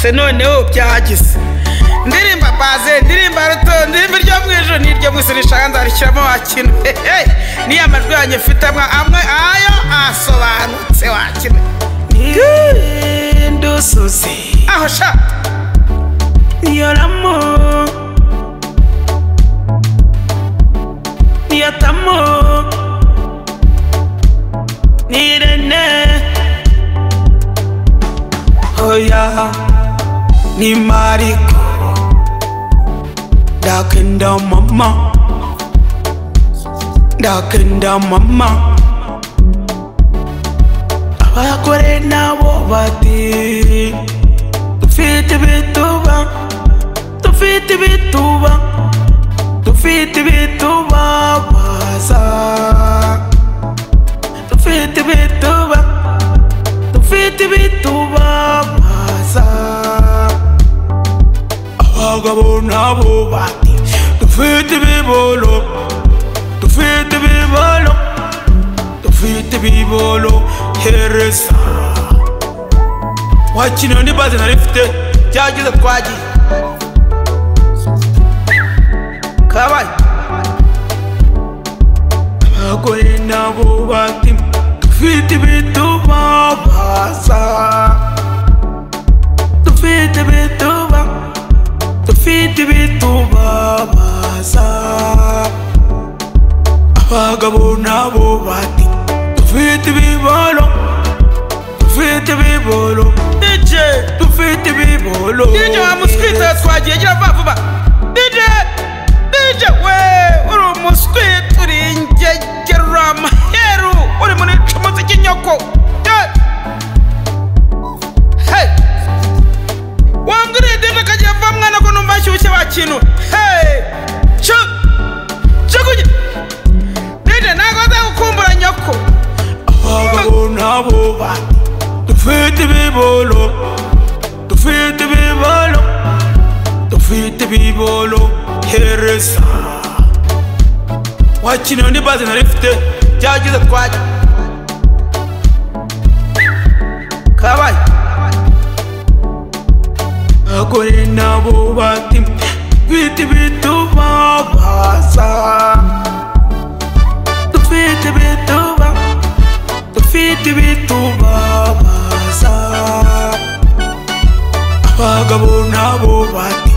se noneho byagize ndirimba baze ndirimba ruto ndirimba ryo mwijuru niryo mwisirisha nzarishyiramo wakina niya majwi yanjye mfite amwe ayo asobanutse wakina ndusuzi aho sha yoramo niyatamo nirene oya ni mariko dakenda mama abagore nabo bati dufite ibituba baza dufite ibituba baza abagabo nabo bati dufite ibibolo hereza wakina ndi baze narifite byagize twagiye kabaye abagore nabo bati dufite ibituba baza dufite ibituba baza abagabo nabo bati dufite ibibolo DJ dufite ibibolo DJ wa muskwita twagiye gira vuba DJ we uri umuskwita uri ingegera amaheru uri muri cumuzi cy'inyoko hey wambwira DJ kagiye va mwana ko numva nshyushye wakintu hey chukuye DJ nago ndagukumbura nyoko abagabo nabo bati dufite ibibolo hereza wakina ndi baze narifite byagize twagiye kabaye abagore nabo bati dufite ibituba baza dufite ibituba baza abagabo nabo bati